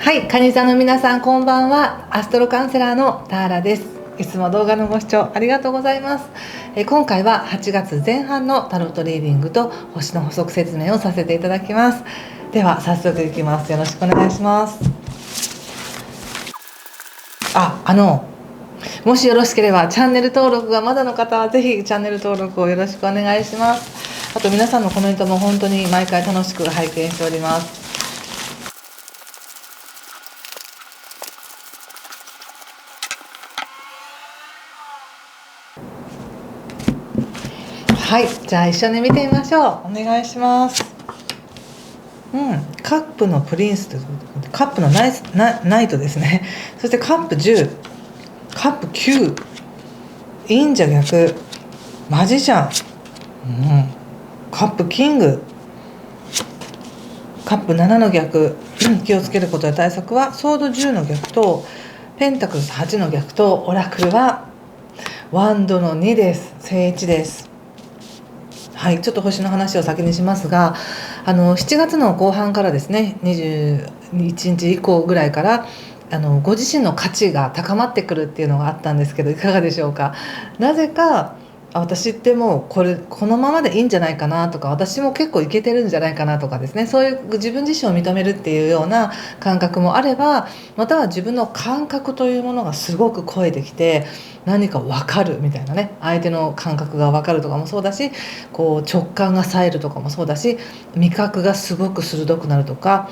はい、カニ座の皆さんこんばんは。アストロカウンセラーのターラです。いつも動画のご視聴ありがとうございます。今回は8月前半のタロットリーディングと星の補足説明をさせていただきます。では早速いきます。よろしくお願いします。もしよろしければチャンネル登録がまだの方はぜひチャンネル登録をよろしくお願いします。あと皆さんのコメントも本当に毎回楽しく拝見しております。はい、じゃあ一緒に見てみましょう。お願いします。カップのプリンスということで、カップのナイトですね。そしてカップ10、カップ9、忍者逆、マジシャン、カップキング、カップ7の逆、気をつけることや対策はソード10の逆とペンタクルス8の逆と、オラクルはワンドの2です。正1です。はい、ちょっと星の話を先にしますが、7月の後半からですね、21日以降ぐらいからご自身の価値が高まってくるっていうのがあったんですけど、いかがでしょうか。なぜか私ってもうこのままでいいんじゃないかなとか、私も結構いけてるんじゃないかなとかですね、そういう自分自身を認めるっていうような感覚もあれば、または自分の感覚というものがすごく超えてきて、何か分かるみたいなね、相手の感覚が分かるとかもそうだし、直感が冴えるとかもそうだし、味覚がすごく鋭くなるとか、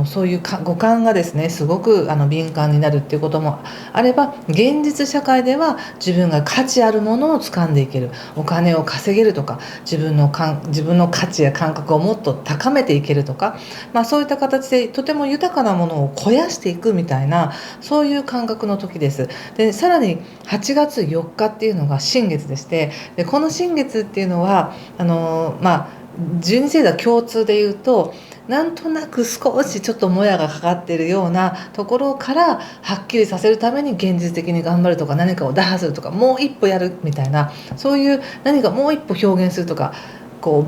そういう五感がですねすごく敏感になるっていうこともあれば、現実社会では自分が価値あるものを掴んでいける、お金を稼げるとか、自分の価値や感覚をもっと高めていけるとか、そういった形でとても豊かなものを肥やしていくみたいな、そういう感覚の時です。でさらに8月4日っていうのが新月でして、でこの新月っていうのは12星座共通で言うと、なんとなく少しちょっともやがかかっているようなところからはっきりさせるために現実的に頑張るとか、何かを打破するとか、もう一歩やるみたいな、そういう何かもう一歩表現するとか、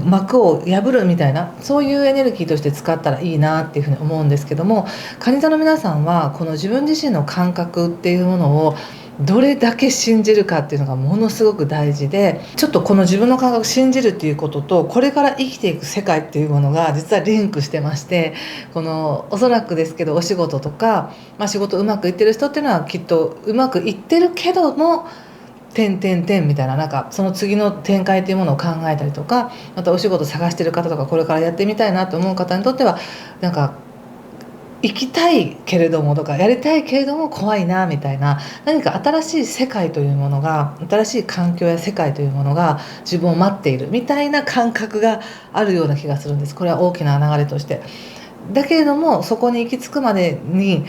膜を破るみたいな、そういうエネルギーとして使ったらいいなっていうふうに思うんですけども、蟹座の皆さんはこの自分自身の感覚っていうものをどれだけ信じるかっていうのがものすごく大事で、ちょっとこの自分の感覚を信じるっていうことと、これから生きていく世界っていうものが実はリンクしてまして、おそらくですけど、お仕事とか、仕事うまくいってる人っていうのはきっとうまくいってるけども、みたいな、なんかその次の展開というものを考えたりとか、またお仕事探してる方とか、これからやってみたいなと思う方にとっては、なんか行きたいけれどもとか、やりたいけれども怖いなみたいな、何か新しい世界というものが、新しい環境や世界というものが自分を待っているみたいな感覚があるような気がするんです。これは大きな流れとして。だけれども、そこに行き着くまでに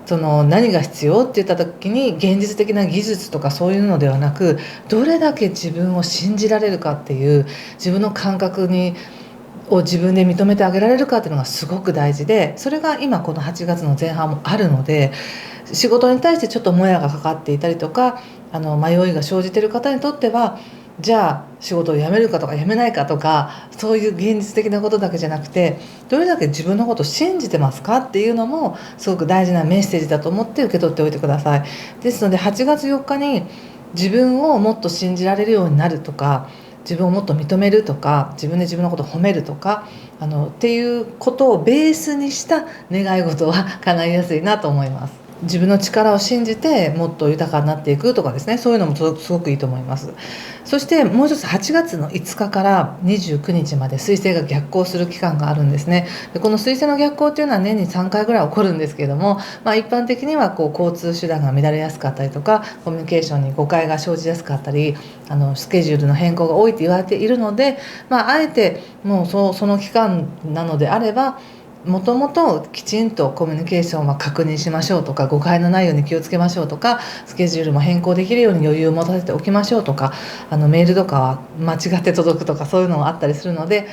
何が必要って言った時に、現実的な技術とかそういうのではなく、どれだけ自分を信じられるかっていう、自分の感覚を自分で認めてあげられるかっていうのがすごく大事で、それが今この8月の前半もあるので、仕事に対してちょっともやがかかっていたりとか、迷いが生じている方にとっては、じゃあ仕事を辞めるかとか辞めないかとか、そういう現実的なことだけじゃなくて、どれだけ自分のことを信じてますかっていうのもすごく大事なメッセージだと思って受け取っておいてください。ですので8月4日に自分をもっと信じられるようになるとか、自分をもっと認めるとか、自分で自分のことを褒めるとか、っていうことをベースにした願い事は叶いやすいなと思います。自分の力を信じてもっと豊かになっていくとかですね、そういうのもすごくいいと思います。そしてもう一つ、8月の5日から29日まで水星が逆行する期間があるんですね。でこの水星の逆行っていうのは年に3回ぐらい起こるんですけれども、一般的には交通手段が乱れやすかったりとか、コミュニケーションに誤解が生じやすかったり、スケジュールの変更が多いと言われているので、あえてもうその期間なのであれば、もともときちんとコミュニケーションは確認しましょうとか、誤解のないように気をつけましょうとか、スケジュールも変更できるように余裕を持たせておきましょうとか、メールとかは間違って届くとか、そういうのもあったりするので、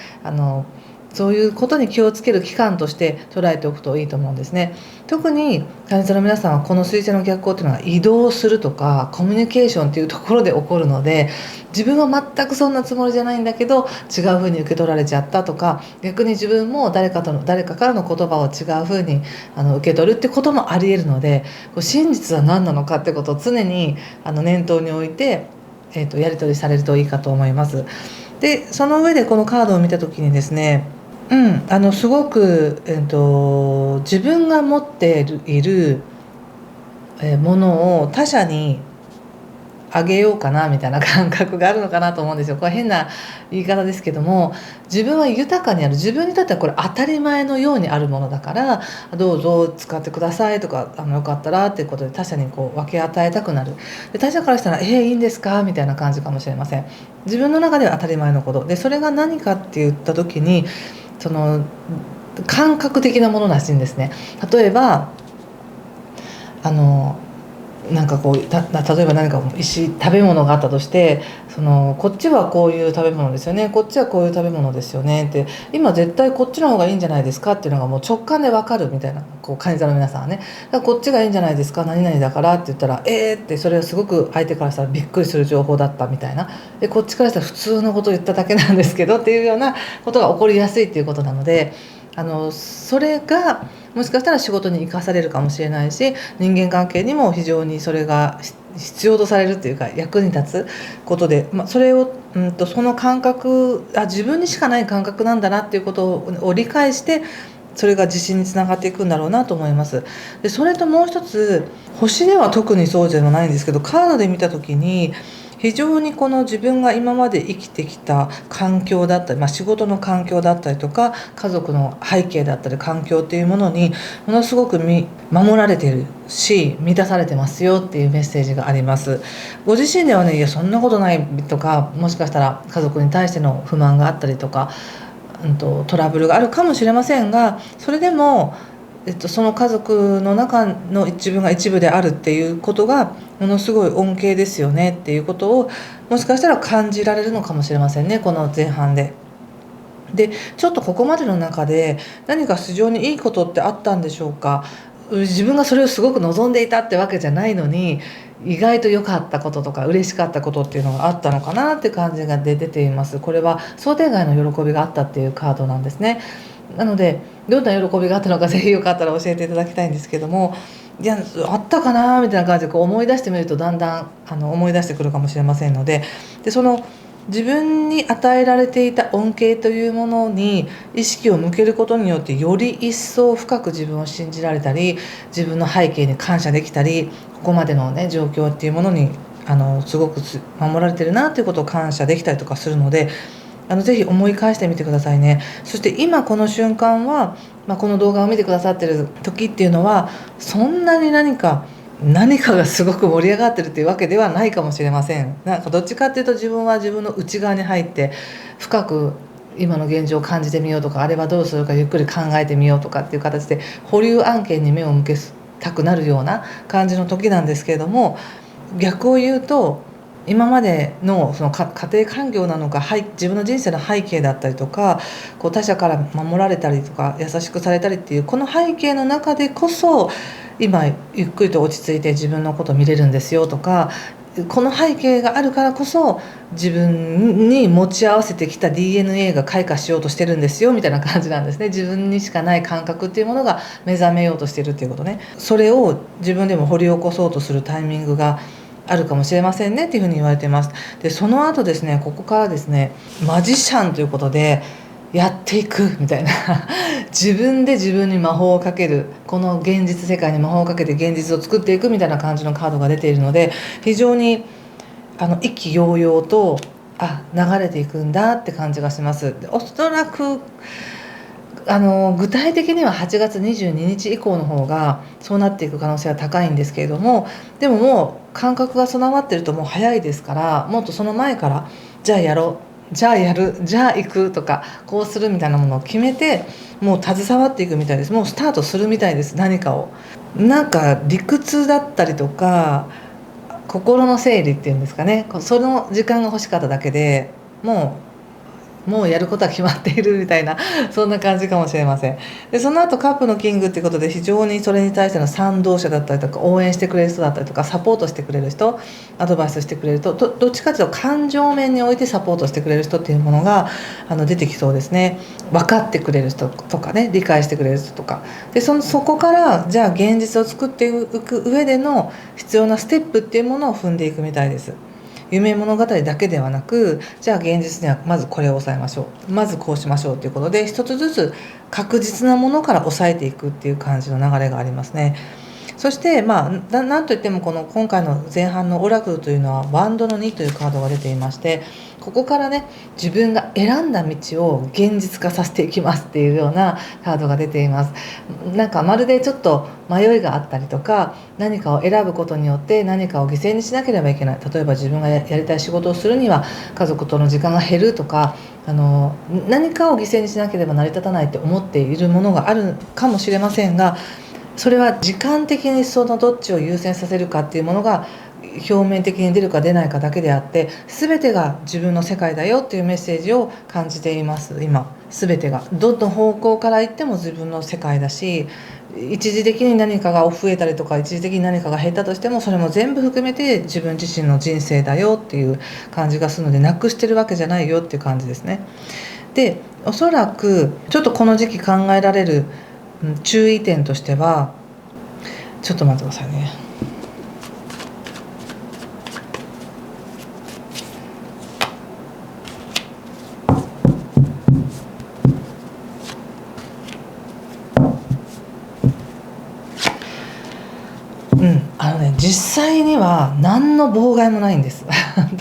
そういうことに気をつける期間として捉えておくといいと思うんですね。特に会員さんの皆さんはこの水星の逆行っていうのは移動するとかコミュニケーションっていうところで起こるので、自分は全くそんなつもりじゃないんだけど違う風に受け取られちゃったとか、逆に自分も誰かからの言葉を違う風に受け取るってこともありえるので、真実は何なのかってことを常に念頭に置いて、やり取りされるといいかと思います。でその上でこのカードを見た時にですね、すごく、自分が持っているものを他者にあげようかなみたいな感覚があるのかなと思うんですよ。これ変な言い方ですけども、自分は豊かにある、自分にとってはこれ当たり前のようにあるものだからどうぞ使ってくださいとか、よかったらっていうことで他者にこう分け与えたくなる。で他者からしたらいいんですかみたいな感じかもしれません。自分の中では当たり前のことで、それが何かって言った時にその感覚的なものらしいんですね。例えばなんかこう例えば何か食べ物があったとして、こっちはこういう食べ物ですよね、こっちはこういう食べ物ですよねって、今絶対こっちの方がいいんじゃないですかっていうのがもう直感で分かるみたいな、会員座の皆さんはね、だからこっちがいいんじゃないですか何々だからって言ったらってそれはすごく相手からしたらびっくりする情報だったみたいな、でこっちからしたら普通のことを言っただけなんですけどっていうようなことが起こりやすいっていうことなので、それがもしかしたら仕事に生かされるかもしれないし、人間関係にも非常にそれが必要とされるっていうか役に立つことで、それを、その感覚自分にしかない感覚なんだなっていうことを理解して、それが自信につながっていくんだろうなと思います。でそれともう一つ、星では特にそうじゃないんですけど、カードで見た時に非常にこの自分が今まで生きてきた環境だったり、仕事の環境だったりとか家族の背景だったり環境っていうものにものすごく守られているし満たされてますよっていうメッセージがあります。ご自身ではね、いやそんなことないとか、もしかしたら家族に対しての不満があったりとか、トラブルがあるかもしれませんが、それでもその家族の中の自分が一部であるっていうことがものすごい恩恵ですよねっていうことをもしかしたら感じられるのかもしれませんね、この前半で。でちょっとここまでの中で何か非常にいいことってあったんでしょうか。自分がそれをすごく望んでいたってわけじゃないのに、意外と良かったこととか嬉しかったことっていうのがあったのかなって感じが出ています。これは想定外の喜びがあったっていうカードなんですね。なのでどんな喜びがあったのかぜひよかったら教えていただきたいんですけども、いやあったかなみたいな感じで思い出してみるとだんだん思い出してくるかもしれませんので、その自分に与えられていた恩恵というものに意識を向けることによってより一層深く自分を信じられたり、自分の背景に感謝できたり、ここまでのね状況っていうものにすごく守られてるなということを感謝できたりとかするので、ぜひ思い返してみてくださいね。そして今この瞬間は、この動画を見てくださってる時っていうのはそんなに何かがすごく盛り上がってるっていうわけではないかもしれません。なんかどっちかっていうと自分は自分の内側に入って深く今の現状を感じてみようとか、あれはどうするかゆっくり考えてみようとかっていう形で保留案件に目を向けたくなるような感じの時なんですけれども、逆を言うと今までのその家庭環境なのか、自分の人生の背景だったりとか、他者から守られたりとか優しくされたりっていうこの背景の中でこそ今ゆっくりと落ち着いて自分のことを見れるんですよとか、この背景があるからこそ自分に持ち合わせてきた DNA が開花しようとしてるんですよみたいな感じなんですね。自分にしかない感覚っていうものが目覚めようとしてるっていうことね。それを自分でも掘り起こそうとするタイミングがあるかもしれませんねっていうふうに言われています。でその後ですね、ここからですね、マジシャンということでやっていくみたいな自分で自分に魔法をかける、この現実世界に魔法をかけて現実を作っていくみたいな感じのカードが出ているので、非常に意気揚々と流れていくんだって感じがします。おそらく具体的には8月22日以降の方がそうなっていく可能性は高いんですけれども、でももう感覚が備わってるともう早いですから、もっとその前からじゃあやろう、じゃあやる、じゃあ行くとかこうするみたいなものを決めてもう携わっていくみたいです。もうスタートするみたいです。何かをなんか理屈だったりとか心の整理っていうんですかね、その時間が欲しかっただけでもうもうやることは決まっているみたいなそんな感じかもしれません。でその後カップのキングっていうことで非常にそれに対しての賛同者だったりとか応援してくれる人だったりとかサポートしてくれる人、アドバイスしてくれる人、どっちかというと感情面においてサポートしてくれる人っていうものが出てきそうですね。分かってくれる人とかね、理解してくれる人とかで、そこからじゃあ現実を作っていく上での必要なステップっていうものを踏んでいくみたいです。夢物語だけではなく、じゃあ現実にはまずこれを抑えましょう、まずこうしましょうということで、一つずつ確実なものから抑えていくっていう感じの流れがありますね。そしてなんといっても今回の前半のオラクルというのはワンドの2というカードが出ていまして、ここからね自分が選んだ道を現実化させていきますっていうようなカードが出ています。なんかまるでちょっと迷いがあったりとか、何かを選ぶことによって何かを犠牲にしなければいけない、例えば自分がやりたい仕事をするには家族との時間が減るとか、何かを犠牲にしなければ成り立たないって思っているものがあるかもしれませんが、それは時間的にそのどっちを優先させるかっていうものが表面的に出るか出ないかだけであって、全てが自分の世界だよっていうメッセージを感じています。今全てがどの方向から言っても自分の世界だし、一時的に何かが増えたりとか一時的に何かが減ったとしても、それも全部含めて自分自身の人生だよっていう感じがするので、なくしてるわけじゃないよっていう感じですね。でおそらくちょっとこの時期考えられる注意点としては、ちょっと待ってくださいね。実際には何の妨害もないんです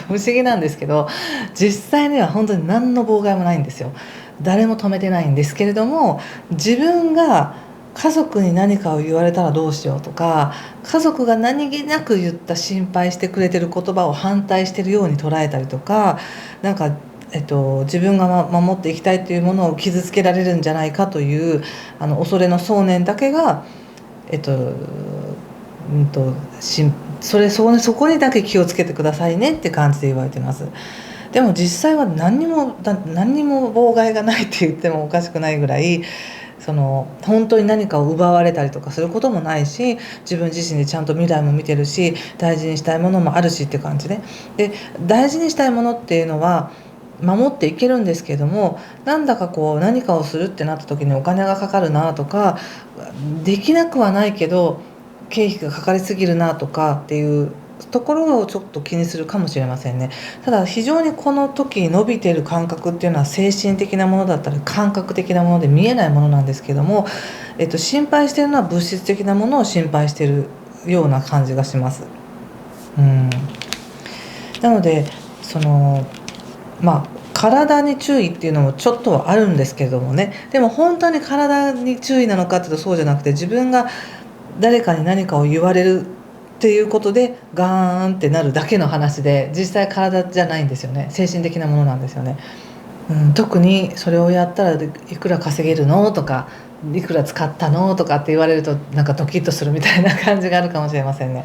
不思議なんですけど、実際には本当に何の妨害もないんですよ。誰も止めてないんですけれども、自分が家族に何かを言われたらどうしようとか、家族が何気なく言った心配してくれてる言葉を反対してるように捉えたりとか、なんか自分が守っていきたいというものを傷つけられるんじゃないかという恐れの想念だけがそこにだけ気をつけてくださいねって感じで言われてます。でも実際は何にも妨害がないって言ってもおかしくないぐらい、本当に何かを奪われたりとかすることもないし、自分自身でちゃんと未来も見てるし、大事にしたいものもあるしって感じで、大事にしたいものっていうのは守っていけるんですけども、なんだか何かをするってなった時にお金がかかるなとか、できなくはないけど経費がかかりすぎるなとかっていうところをちょっと気にするかもしれませんね。ただ非常にこの時伸びている感覚っていうのは精神的なものだったり感覚的なもので見えないものなんですけども、心配しているのは物質的なものを心配しているような感じがします。なので体に注意っていうのもちょっとはあるんですけどもね、でも本当に体に注意なのかっていうとそうじゃなくて、自分が誰かに何かを言われるっていうことでガーンってなるだけの話で、実際体じゃないんですよね。精神的なものなんですよね。特にそれをやったらいくら稼げるのとか、いくら使ったのとかって言われるとなんかドキッとするみたいな感じがあるかもしれませんね。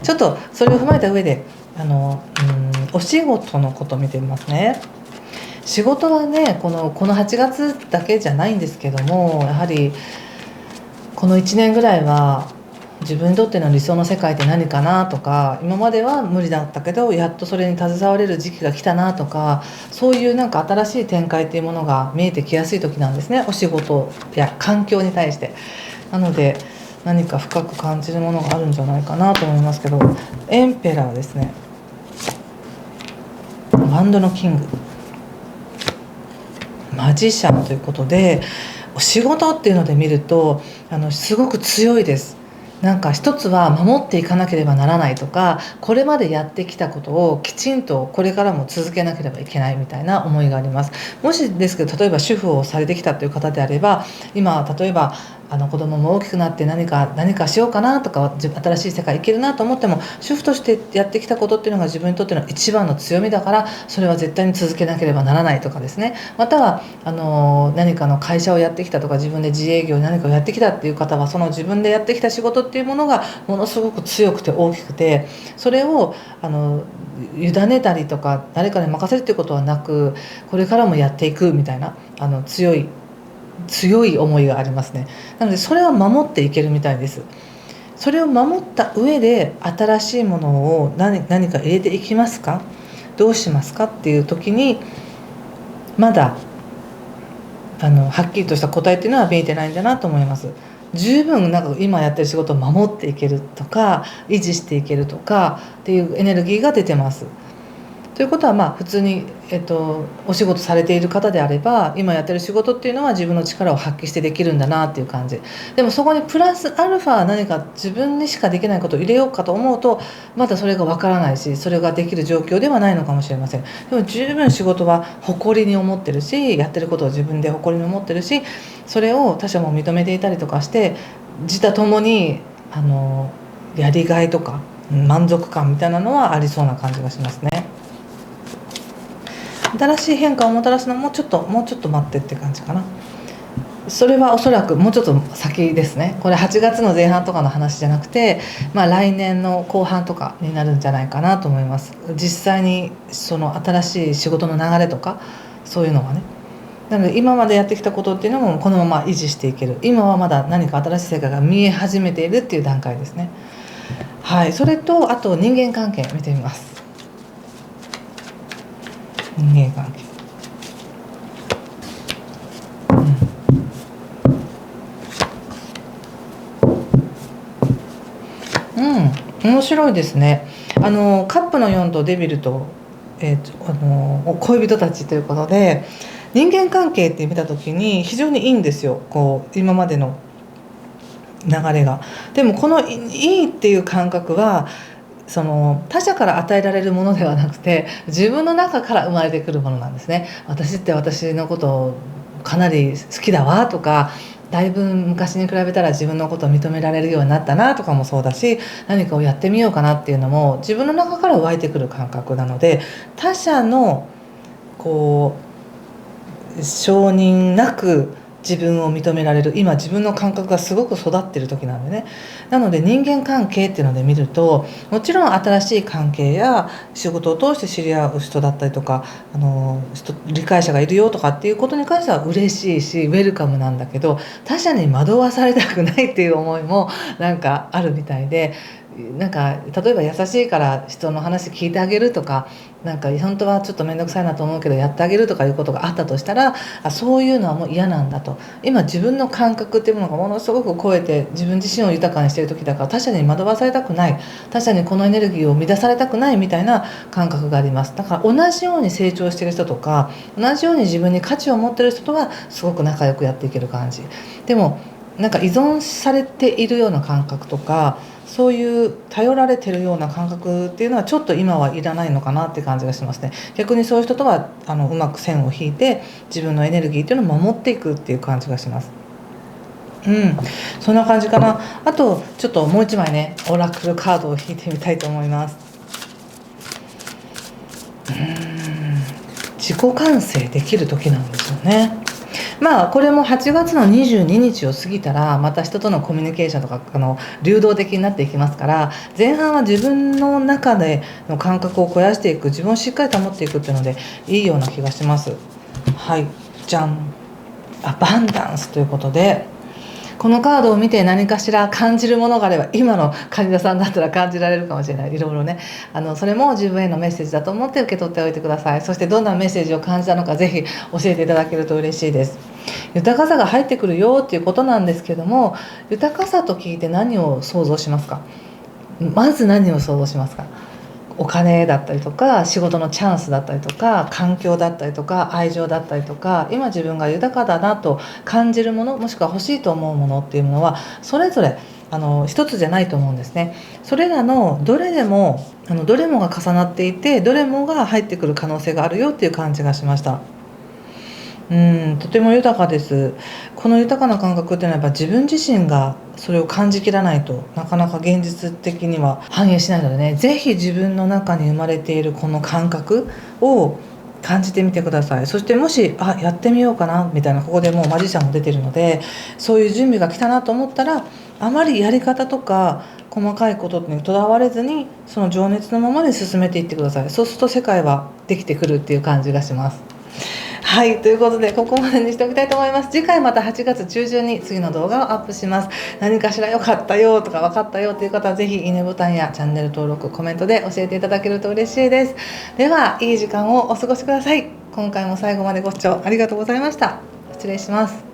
ちょっとそれを踏まえた上でお仕事のこと見てみますね。仕事はねこの8月だけじゃないんですけども、やはりこの1年ぐらいは自分にとっての理想の世界って何かなとか、今までは無理だったけどやっとそれに携われる時期が来たなとか、そういうなんか新しい展開っていうものが見えてきやすい時なんですね、お仕事や環境に対して。なので何か深く感じるものがあるんじゃないかなと思いますけど、エンペラーですね、ワンドのキング、マジシャンということで、お仕事っていうので見るとすごく強いです。なんか一つは守っていかなければならないとか、これまでやってきたことをきちんとこれからも続けなければいけないみたいな思いがあります。もしですけど例えば主婦をされてきたという方であれば、今例えば子供も大きくなって何かしようかなとか、新しい世界行けるなと思っても、主婦としてやってきたことっていうのが自分にとっての一番の強みだから、それは絶対に続けなければならないとかですね。または何かの会社をやってきたとか、自分で自営業何かをやってきたっていう方は、その自分でやってきた仕事っていうものがものすごく強くて大きくて、それを委ねたりとか誰かに任せるっていうことはなく、これからもやっていくみたいな強い思いがありますね。なのでそれは守っていけるみたいです。それを守った上で新しいものを何か入れていきますか、どうしますかっていう時に、まだはっきりとした答えっていうのは見えてないんだなと思います。十分なんか今やってる仕事を守っていけるとか維持していけるとかっていうエネルギーが出てます。ということは普通に、お仕事されている方であれば、今やってる仕事っていうのは自分の力を発揮してできるんだなっていう感じ。でもそこにプラスアルファ何か自分にしかできないことを入れようかと思うと、まだそれがわからないし、それができる状況ではないのかもしれません。でも十分仕事は誇りに思ってるし、やってることを自分で誇りに思ってるし、それを他者も認めていたりとかして、自他ともにやりがいとか満足感みたいなのはありそうな感じがしますね。新しい変化をもたらすのはもうちょっと待ってって感じかな。それはおそらくもうちょっと先ですね。これ8月の前半とかの話じゃなくて、来年の後半とかになるんじゃないかなと思います。実際にその新しい仕事の流れとかそういうのがね。なので今までやってきたことっていうのもこのまま維持していける。今はまだ何か新しい世界が見え始めているっていう段階ですね。はい。それとあと人間関係見てみます。人間関係、面白いですね。カップの4とデビルと、恋人たちということで、人間関係って見た時に非常にいいんですよ、こう今までの流れが。でもこのいいっていう感覚はその他者から与えられるものではなくて、自分の中から生まれてくるものなんですね。私って私のことをかなり好きだわとか、だいぶ昔に比べたら自分のことを認められるようになったなとかもそうだし、何かをやってみようかなっていうのも自分の中から湧いてくる感覚なので、他者のこう承認なく自分を認められる、今自分の感覚がすごく育ってる時なんでね。なので人間関係っていうので見ると、もちろん新しい関係や仕事を通して知り合う人だったりとか、理解者がいるよとかっていうことに関しては嬉しいしウェルカムなんだけど、他者に惑わされたくないっていう思いもなんかあるみたいで、なんか例えば優しいから人の話聞いてあげるとか、なんか本当はちょっと面倒くさいなと思うけどやってあげるとかいうことがあったとしたら、そういうのはもう嫌なんだと。今自分の感覚っていうものがものすごく超えて自分自身を豊かにしている時だから、他者に惑わされたくない、他者にこのエネルギーを乱されたくないみたいな感覚があります。だから同じように成長している人とか、同じように自分に価値を持っている人とはすごく仲良くやっていける感じ。でもなんか依存されているような感覚とか、そういう頼られてるような感覚っていうのはちょっと今はいらないのかなって感じがしますね。逆にそういう人とはうまく線を引いて自分のエネルギーっていうのを守っていくっていう感じがします。そんな感じかな。あとちょっともう一枚ね、オラクルカードを引いてみたいと思います。自己完成できる時なんですよね。これも8月の22日を過ぎたらまた人とのコミュニケーションとか流動的になっていきますから、前半は自分の中での感覚を肥やしていく、自分をしっかり保っていくっていうのでいいような気がします。はい、じゃん、アバンダンスということで、このカードを見て何かしら感じるものがあれば、今の患者さんだったら感じられるかもしれない。いろいろね、それも自分へのメッセージだと思って受け取っておいてください。そしてどんなメッセージを感じたのかぜひ教えていただけると嬉しいです。豊かさが入ってくるよっていうことなんですけども、豊かさと聞いて何を想像しますか？まず何を想像しますか？お金だったりとか、仕事のチャンスだったりとか、環境だったりとか、愛情だったりとか、今自分が豊かだなと感じるもの、もしくは欲しいと思うものっていうものはそれぞれ一つじゃないと思うんですね。それらのどれもが重なっていて、どれもが入ってくる可能性があるよっていう感じがしました。とても豊かです。この豊かな感覚っていうのはやっぱ自分自身がそれを感じきらないとなかなか現実的には反映しないのでね、ぜひ自分の中に生まれているこの感覚を感じてみてください。そしてもしやってみようかなみたいな、ここでもうマジシャンも出てるので、そういう準備が来たなと思ったら、あまりやり方とか細かいことにとらわれずに、その情熱のままで進めていってください。そうすると世界はできてくるっていう感じがします。はい、ということでここまでにしておきたいと思います。次回また8月中旬に次の動画をアップします。何かしら良かったよとか分かったよという方はぜひいいねボタンやチャンネル登録、コメントで教えていただけると嬉しいです。ではいい時間をお過ごしください。今回も最後までご視聴ありがとうございました。失礼します。